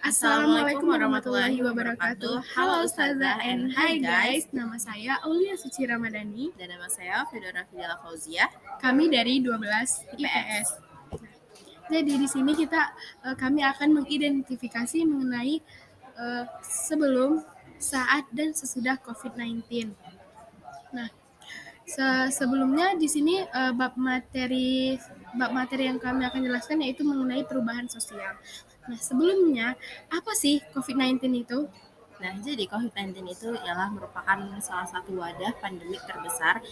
Assalamualaikum warahmatullahi wabarakatuh. Halo Ustazah and hi guys. Nama saya Aulia Suci Ramadhani. Dan nama saya Fedora Fidela Fauzia. Kami dari 12 IPS. Jadi di sini kami akan mengidentifikasi mengenai sebelum, saat, dan sesudah COVID-19. Nah, sebelumnya di sini bab materi yang kami akan jelaskan yaitu mengenai perubahan sosial. Nah, sebelumnya apa sih COVID-19 itu? Nah, jadi COVID-19 itu ialah merupakan salah satu wadah pandemik terbesar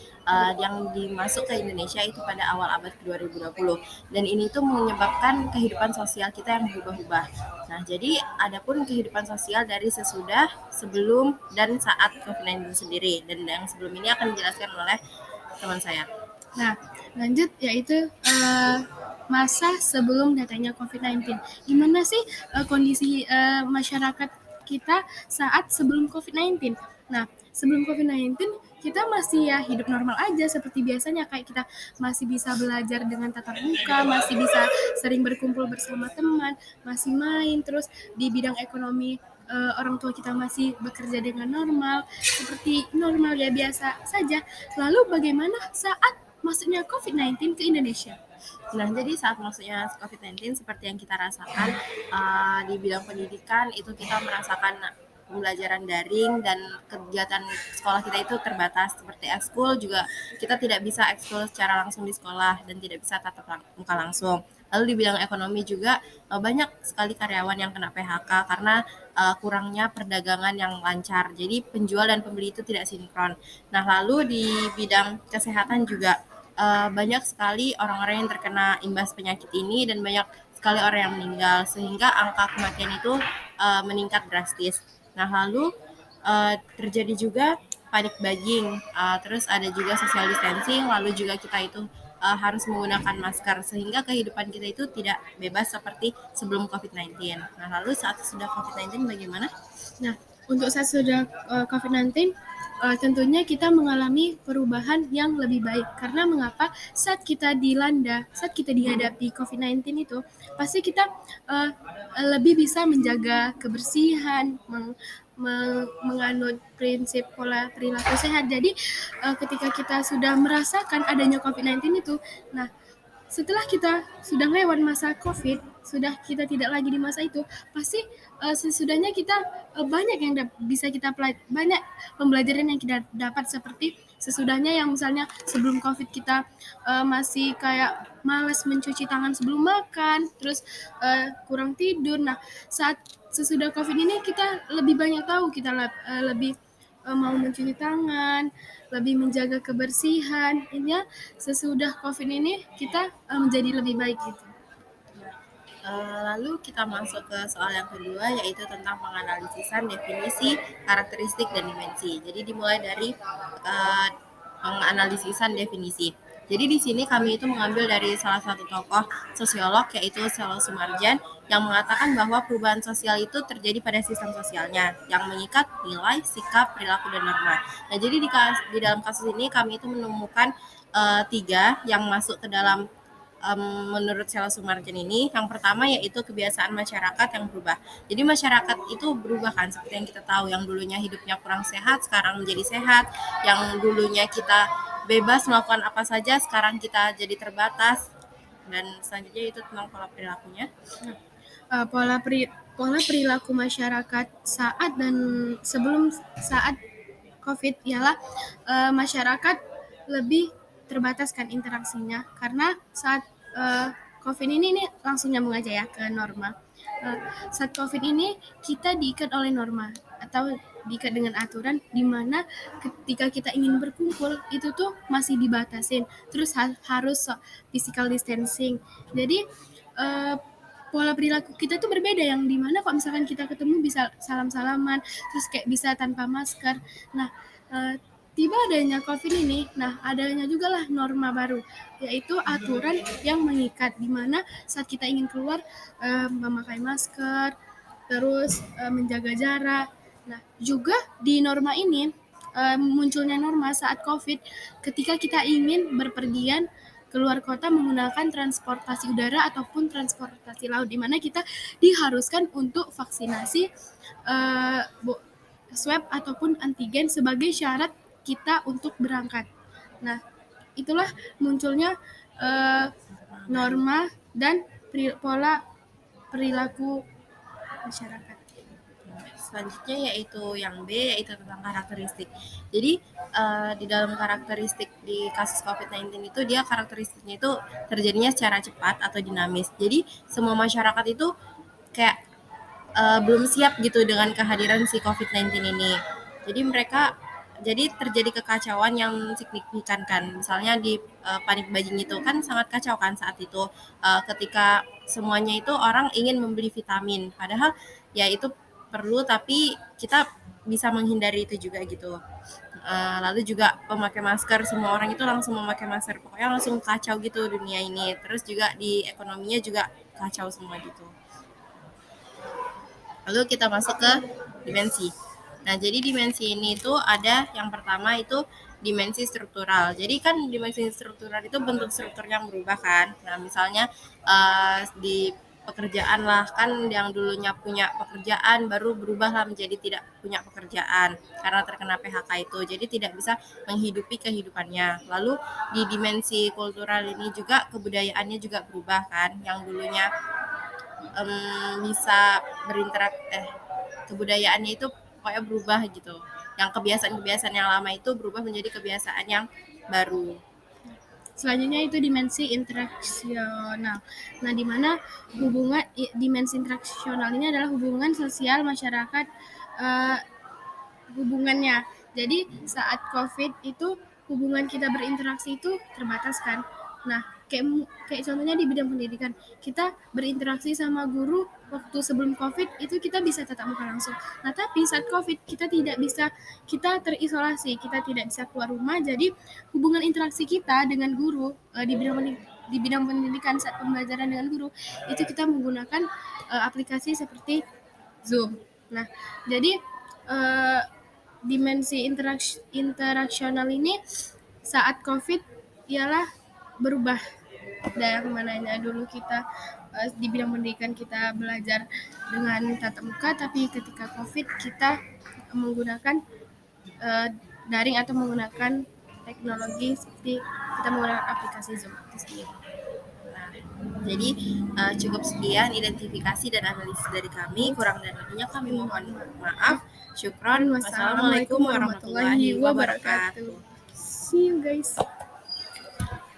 yang dimasuk ke Indonesia itu pada awal abad ke-2020. Dan ini tuh menyebabkan kehidupan sosial kita yang berubah-ubah. Nah, jadi adapun kehidupan sosial dari sesudah, sebelum, dan saat COVID-19 sendiri. Dan yang sebelum ini akan dijelaskan oleh teman saya. Nah, lanjut yaitu masa sebelum datangnya COVID-19. Gimana sih kondisi masyarakat kita saat sebelum COVID-19? Nah, sebelum COVID-19 kita masih ya hidup normal aja seperti biasanya, kayak kita masih bisa belajar dengan tatap muka, masih bisa sering berkumpul bersama teman, masih main, terus di bidang ekonomi orang tua kita masih bekerja dengan normal, seperti normal ya biasa saja. Lalu bagaimana saat masuknya COVID-19 ke Indonesia? Nah, jadi saat masuknya COVID-19 seperti yang kita rasakan di bidang pendidikan itu kita merasakan pembelajaran daring dan kegiatan sekolah kita itu terbatas, seperti ekskul juga kita tidak bisa ekskul secara langsung di sekolah dan tidak bisa tatap muka langsung. Lalu di bidang ekonomi juga banyak sekali karyawan yang kena PHK karena kurangnya perdagangan yang lancar. Jadi penjual dan pembeli itu tidak sinkron. Nah, lalu di bidang kesehatan juga banyak sekali orang-orang yang terkena imbas penyakit ini dan banyak sekali orang yang meninggal sehingga angka kematian itu meningkat drastis. Nah, lalu terjadi juga panic buying, terus ada juga social distancing, lalu juga kita itu harus menggunakan masker sehingga kehidupan kita itu tidak bebas seperti sebelum COVID-19. Nah, lalu saat sudah COVID-19 bagaimana? Nah, untuk saat sudah COVID-19 tentunya kita mengalami perubahan yang lebih baik. Karena mengapa? Saat kita dihadapi COVID-19 itu, pasti kita lebih bisa menjaga kebersihan, menganut prinsip pola perilaku sehat. Jadi ketika kita sudah merasakan adanya COVID-19 itu, nah setelah kita sudah lewat masa COVID, sudah kita tidak lagi di masa itu, pasti sesudahnya kita banyak yang bisa kita banyak pembelajaran yang kita dapat, seperti sesudahnya yang misalnya sebelum COVID kita masih kayak malas mencuci tangan sebelum makan, terus kurang tidur. Nah, saat sesudah COVID ini kita lebih banyak tahu, kita lebih mau mencuci tangan, lebih menjaga kebersihan. Intinya sesudah COVID ini kita menjadi lebih baik gitu. Lalu kita masuk ke soal yang kedua, yaitu tentang penganalisisan definisi, karakteristik, dan dimensi. Jadi dimulai dari penganalisisan definisi. Jadi di sini kami itu mengambil dari salah satu tokoh sosiolog, yaitu Selo Sumarjan, yang mengatakan bahwa perubahan sosial itu terjadi pada sistem sosialnya yang mengikat nilai, sikap, perilaku, dan norma. Nah, jadi di dalam kasus ini kami itu menemukan tiga yang masuk ke dalam menurut Sela Sumarjan ini. Yang pertama yaitu kebiasaan masyarakat yang berubah. Jadi masyarakat itu berubah kan, seperti yang kita tahu, yang dulunya hidupnya kurang sehat sekarang menjadi sehat, yang dulunya kita bebas melakukan apa saja sekarang kita jadi terbatas, dan selanjutnya itu tentang pola perilakunya. Pola perilaku masyarakat saat dan sebelum saat COVID ialah masyarakat lebih terbataskan interaksinya, karena saat COVID ini langsung nyambung aja ya ke norma. Saat COVID ini kita diikat oleh norma atau diikat dengan aturan, di mana ketika kita ingin berkumpul itu tuh masih dibatasin, terus harus physical distancing. Jadi pola perilaku kita tuh berbeda, yang dimana kalau misalkan kita ketemu bisa salam-salaman, terus kayak bisa tanpa masker. Nah, tiba adanya COVID ini, nah adanya juga lah norma baru, yaitu aturan yang mengikat, di mana saat kita ingin keluar memakai masker, terus menjaga jarak. Nah, juga di norma ini munculnya norma saat COVID, ketika kita ingin berpergian keluar kota menggunakan transportasi udara ataupun transportasi laut, di mana kita diharuskan untuk vaksinasi swab ataupun antigen sebagai syarat kita untuk berangkat. Nah, itulah munculnya norma dan pola perilaku masyarakat. Selanjutnya yaitu yang B, yaitu tentang karakteristik. Jadi di dalam karakteristik di kasus COVID-19 itu, dia karakteristiknya itu terjadinya secara cepat atau dinamis. Jadi semua masyarakat itu kayak belum siap gitu dengan kehadiran si COVID-19 ini. Jadi terjadi kekacauan yang signifikan kan. Misalnya di panik buying itu kan sangat kacau kan saat itu, ketika semuanya itu orang ingin membeli vitamin, padahal ya itu perlu, tapi kita bisa menghindari itu juga gitu. Lalu juga pemakai masker, semua orang itu langsung memakai masker, pokoknya langsung kacau gitu dunia ini. Terus juga di ekonominya juga kacau semua gitu. Lalu kita masuk ke dimensi. Nah, jadi dimensi ini itu ada yang pertama itu dimensi struktural. Jadi kan dimensi struktural itu bentuk strukturnya yang berubah kan. Nah, misalnya di pekerjaan lah, kan yang dulunya punya pekerjaan baru berubahlah menjadi tidak punya pekerjaan karena terkena PHK itu. Jadi tidak bisa menghidupi kehidupannya. Lalu di dimensi kultural ini juga kebudayaannya juga berubah kan. Yang dulunya bisa kebudayaannya itu pokoknya berubah gitu. Yang kebiasaan-kebiasaan yang lama itu berubah menjadi kebiasaan yang baru. Selanjutnya itu dimensi interaksional. Nah, di mana dimensi interaksional ini adalah hubungan sosial masyarakat, hubungannya. Jadi saat COVID itu hubungan kita berinteraksi itu terbatas kan. Nah, kayak contohnya di bidang pendidikan, kita berinteraksi sama guru waktu sebelum COVID itu kita bisa tatap muka langsung. Nah, tapi saat COVID kita tidak bisa, kita terisolasi, kita tidak bisa keluar rumah. Jadi hubungan interaksi kita dengan guru di bidang pendidikan saat pembelajaran dengan guru itu kita menggunakan aplikasi seperti Zoom. Nah, jadi dimensi interaksional ini saat COVID ialah berubah. Dari mananya dulu kita di bidang pendidikan kita belajar dengan tatap muka, tapi ketika COVID kita menggunakan daring atau menggunakan teknologi seperti kita menggunakan aplikasi Zoom itu sendiri. Jadi cukup sekian identifikasi dan analisis dari kami. Kurang dan lebihnya kami mohon maaf. Syukron. Wassalamualaikum warahmatullahi wabarakatuh. See you guys.